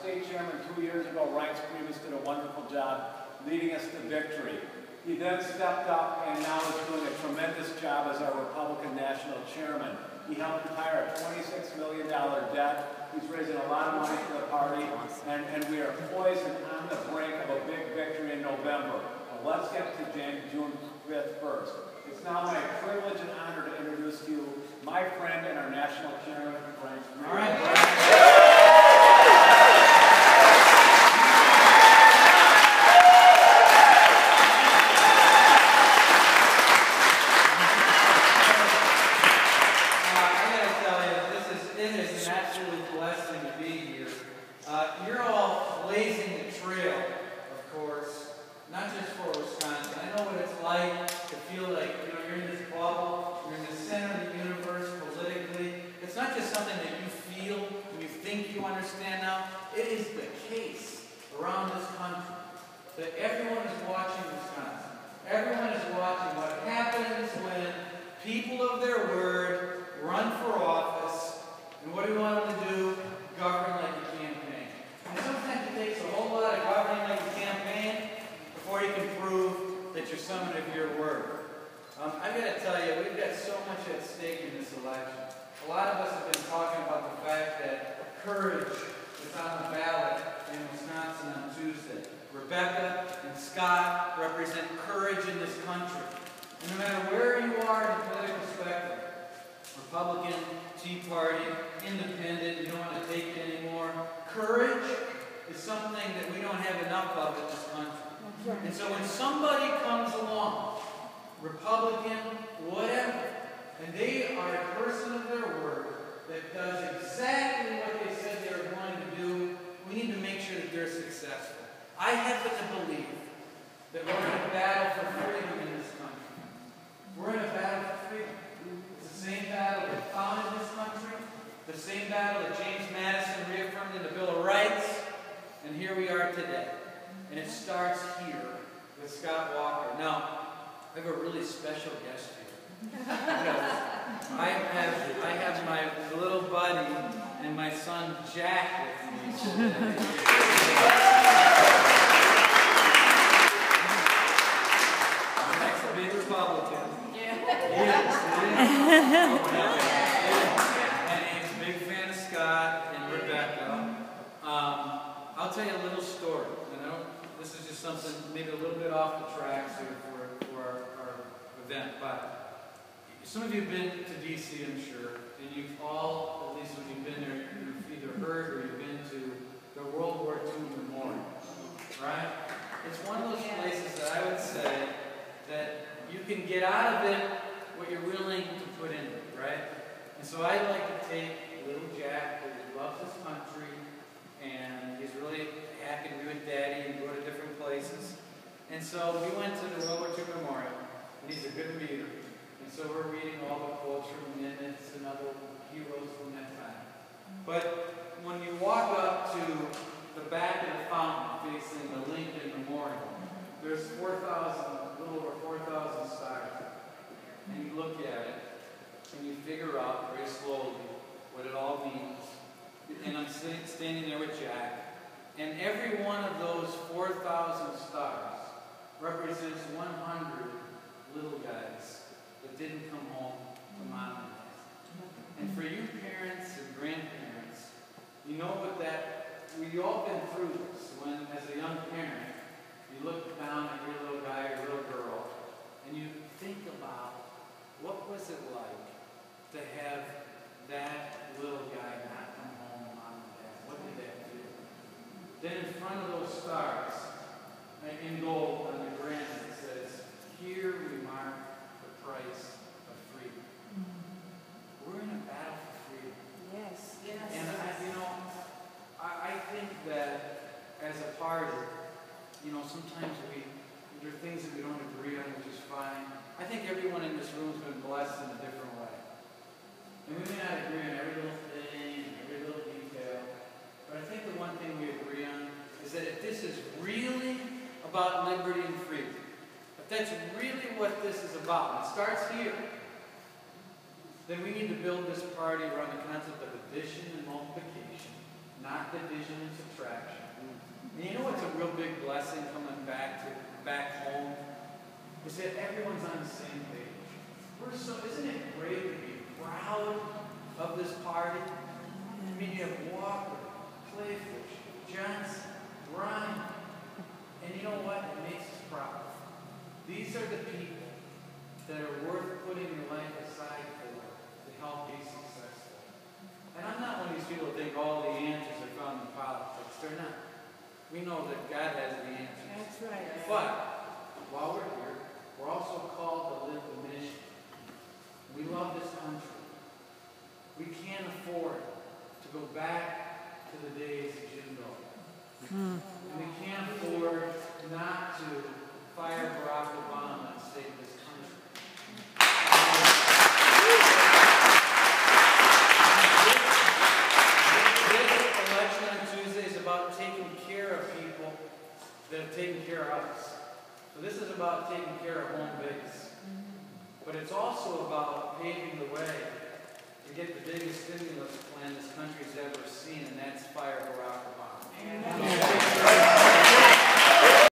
state chairman 2 years ago, Reince Pribus, did a wonderful job leading us to victory. He then stepped up and now is doing a tremendous job as our Republican national chairman. He helped retire a $26 million debt. He's raising a lot of money for the party, and we are poised and on the brink of a big victory in November. But let's get to June 5th first. It's now my privilege and honor to introduce to you my friend and our national chairman, Reince Pribus. All right. You're all blazing the trail, of course, not just for Wisconsin. I know what it's like to feel like, you're in this bubble, you're in the center of the universe politically. It's not just something that you feel and you think you understand now. It is the case around this country that everyone is watching Wisconsin. Everyone is watching what happens when people of their word run for office. And what do we want them to do? Govern like a campaign. And sometimes it takes a whole lot of governing like a campaign before you can prove that you're someone of your word. I've got to tell you, we've got so much at stake in this election. A lot of us have been talking about the fact that courage is on the ballot in Wisconsin on Tuesday. Rebecca and Scott represent courage in this country. And no matter where you are in the political spectrum, Republican, Tea Party, Independent, you don't want to take it anymore. Courage is something that we don't have enough of in this country. And so when somebody comes along, Republican, whatever, and they are a person of their word that does exactly what they said they were going to do, we need to make sure that they're successful. I happen to believe that we're in a battle for freedom in this country. We're in a battle for freedom. It's the same battle that founded this country, the same battle that James Madison reaffirmed in the Bill of Rights, and here we are today. And it starts here with Scott Walker. Now, I have a really special guest here. I have my little buddy and my son Jack with me today. Next big Republican. Yes, and he's a big fan of Scott and Rebecca. I'll tell you a little story. This is just something maybe a little bit off the tracks here for our event, but some of you have been to D.C., I'm sure, and you've all, at least when you've been there, you've either heard or you've been to the World War II Memorial, right? It's one of those places that I would say that you can get out of it what you're willing to put in it, right? And so I'd like to take little Jack, who loves this country, and he's really happy to be with Daddy and go to different places. And so we went to the World War II Memorial, and he's a good reader. And so we're reading all the cultural minutes and other heroes from that time. But when you walk up to the back of the fountain facing the Lincoln Memorial, there's 4,000, a little over 4,000 stars. And you look at it, and you figure out very slowly what it all means. And I'm standing there with Jack, and every one of those 4,000 stars represents 100 little guys that didn't come home to mom and dad. And for you parents and grandparents, you know what we've all been through this. When, as a young parent, you look down at your little guy or little girl, and you think about what was it like to have that little guy not come home to mom and dad? What did that feel? Then in front of those stars, in gold on the granite, it says, "Here we mark the price of freedom." We're in a battle for freedom. Yes. And I think that as a party, sometimes there are things that we don't agree on, which is fine. I think everyone in this room has been blessed in a different way. And we may not agree on every little thing, every little detail, but I think the one thing we agree on is that if this is really about liberty and freedom, if that's really what this is about, and it starts here, then we need to build this party around the concept of addition and multiplication, not division and subtraction. And you know what's a real big blessing coming back home? Is that everyone's on the same page. Isn't it great to be proud of this party? I mean, you have Walker, Playfish, Johnson, Ryan, and you know what? It makes us proud. These are the people that are worth putting your life aside for to help be successful. And I'm not one of these people who think all the answers are found in politics. They're not. We know that God has the answers. That's right. But while we're here, we're also called to live the mission. We love this country. We can't afford to go back to the days of Jim Doe. And we can't afford not to fire Barack Obama and save this country. This election on Tuesday is about taking care of people that have taken care of us. So this is about taking care of home base. But it's also about paving the way to get the biggest stimulus plan this country's ever